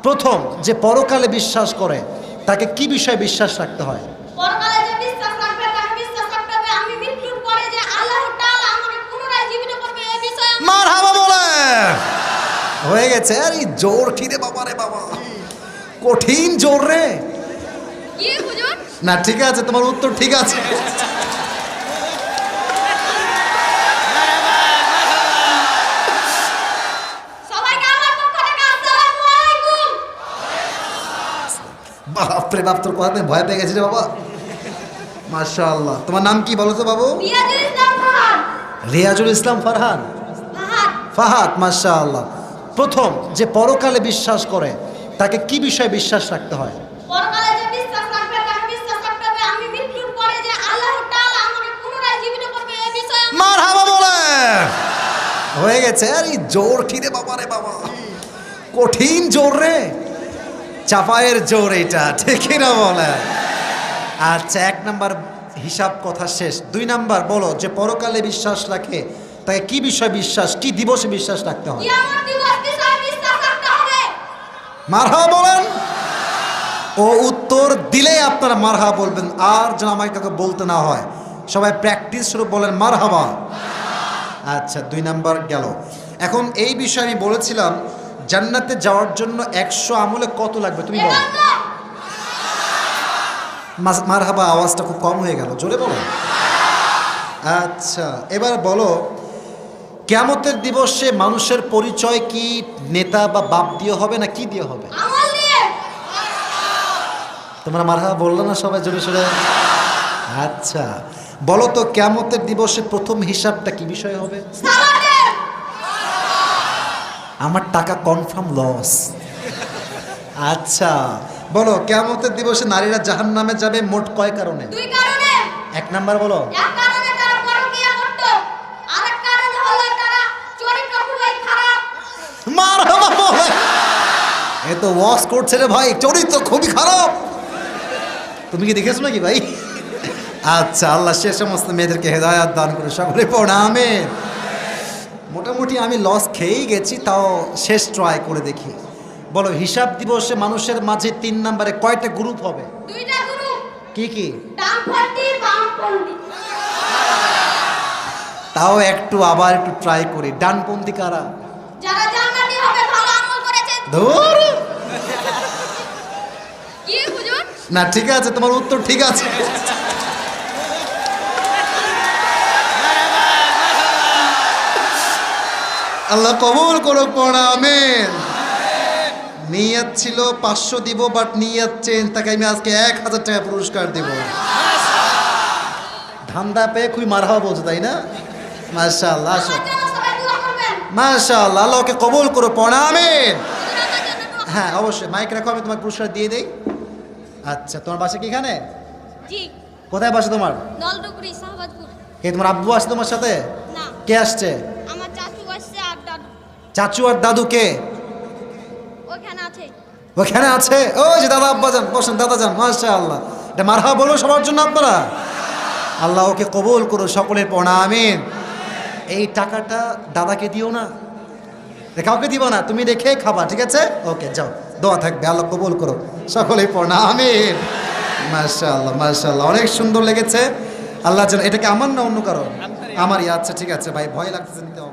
প্রথম যে পরকালে বিশ্বাস করে তাকে কি বিষয়ে বিশ্বাস রাখতে হয়? পরকালে যে বিশ্বাস রাখবে তাকে বিশ্বাস রাখতে হবে আমি মৃত্যুর পরে যে আল্লাহ তাআলা আমাকে পুনরায় জীবিত করবে এই বিষয়ে মারহাবা বলে হয়ে গেছে। আর এই জোর কি রে বাবা, রে বাবা কঠিন জোর রে। কি হুজুর? না ঠিক আছে, তোমার উত্তর ঠিক আছে। সবাইকে আমার পক্ষ থেকে আসসালামু আলাইকুম। বাপরে বাপ, তোর কথাতে ভয় পেয়ে গেছি রে বাবা। মাশাআল্লাহ। তোমার নাম কি বলো তো বাবু? রিয়াজুল ইসলাম ফাহাদ। রিয়াজুল ইসলাম ফারহান। ফাহাদ, মাশাআল্লাহ। প্রথম যে পরকালে বিশ্বাস করে তাকে কি বিষয়ে বিশ্বাস রাখতে হয়? পরকালে যে বিশ্বাস রাখবে তাকে বিশ্বাস রাখতে হবে আমি মৃত্যুর পরে যে আল্লাহ তাআলা আমাকে পুনরায় জীবিত করবে এই বিষয়ে মারহাবা বলে হয়ে গেছে। আর এই জোর কি রে বাবা, রে বাবা কঠিন জোর রে, চাপায়ের জোর এটা, ঠিক না বলে? আচ্ছা, 1 নাম্বার হিসাব কথা শেষ। 2 নাম্বার বলো, যে পরকালে বিশ্বাস রাখে তাকে কি বিষয়ে বিশ্বাস, কি দিবসে বিশ্বাস রাখতে হয়? কিয়ামত দিবস বিষয়ে বিশ্বাস রাখতে হবে। মারহাবা বলেন। ও উত্তর দিলেই আপনারা মারহাবা বলবেন, আর যেন আমাকে কাউকে বলতে না হয়। সবাই প্র্যাকটিস শুরু বলেন মারহাবা। আচ্ছা, 2 নাম্বার গেল। এখন এই বিষয়ে আমি বলেছিলাম জান্নাতে যাওয়ার জন্য 100 আমলে কত লাগবে তুমি বলো? মারহাবা আওয়াজটা খুব কম হয়ে গেল, জোরে বলো। আচ্ছা, এবার বলো, কিয়ামতের দিবসে মানুষের পরিচয় কি নেতা বা বাপ দিয়ে হবে না কি দিয়ে হবে? আমল দিয়ে। তোমরা মারহাবা বললো না সবাই জোরে সোরে? আচ্ছা বলো তো, কিয়ামতের দিবসে প্রথম হিসাবটা কি বিষয় হবে? সালাতের। আমার টাকা কনফার্ম লস। আচ্ছা বলো, কিয়ামতের দিবসে নারীরা জাহান্নামে যাবে মোট কয় কারণে? 2 কারণে। 1 নাম্বার বলো। এক কারণে তারা পরকীয়া করত, আরেক কারণে হলো তারা চরিত্র খুবই খারাপ। মারহাবা বলে। এ তো ওয়াশ করছে রে ভাই, চরিত্র খুবই খারাপ। তুমি কি দেখেছো নাকি ভাই? আচ্ছা, আল্লাহ সে সমস্ত মেয়েদেরকে হেদায়াত দান করে সকলে পড়া আমিন। মোটামুটি আমি লস খেয়েই গেছি, তাও শেষ ট্রাই করে দেখি। বলো, হিসাব দিবসে মানুষের মাঝে 3 নম্বরে কয়টা গ্রুপ হবে? 2টা গ্রুপ। কি কি? ডানপন্থী বামপন্থী। তাও একটু আবার একটু ট্রাই করি। ডানপন্থী কারা? যারা জান্নাতি হবে ভালো আমল করেছে। ধুর। কি হুজুর? না ঠিক আছে, তোমার উত্তর ঠিক আছে। আল্লাহ কবুল করুক, পড়া আমিন। নিয়ত ছিল 500 দিব, বাট নিয়ত চেঞ্জ, তাকে আমি আজকে 1000 টাকা পুরস্কার দিব। ধান্দা পেয়ে খুবই মারহাবা বলছো, তাই না? মাশাআল্লাহ, আমার জন্য সবাই দোয়া করবেন। মাশাআল্লাহ, আল্লাহকে কবুল করো, পড়া আমিন। হুজুর আমার জন্য দোয়া করবেন। হ্যাঁ অবশ্যই, মাইক রাখো, আমি তোমাকে পুরস্কার দিয়ে দেই। আচ্ছা, তোমার বাসা কি এখানে? জি। কোথায় বাসা তোমার? নলডুবরি শাহবাজপুর। কে তোমার আব্বু আসছে তোমার সাথে? না, কে আসছে? আমার চাচু আসছে আর দাদু চাচু আর দাদু কে? ওখানে আছে। ওখানে আছে। ও যে দাদা, আব্বা যান, বসেন দাদা যান। মাশাআল্লাহ, এটা মারহাবা বলো সবার জন্য আপনারা। আল্লাহ ওকে কবুল করো, সকলের পড়া আমিন। এই টাকাটা দাদাকে দিও না, কাউকে দিব না, তুমি রেখে খাবা, ঠিক আছে? ওকে যাও, দোয়া থাকবে, আল্লাহ কবুল করো, সকলের পড়া আমিন। মাশাআল্লাহ, মাশাআল্লাহ, অনেক সুন্দর লেগেছে। আল্লাহ যেন, এটাকে আমার না অন্য কারণ? আমারই। আচ্ছা ঠিক আছে ভাই, ভয় লাগতেছে নিতে হবে।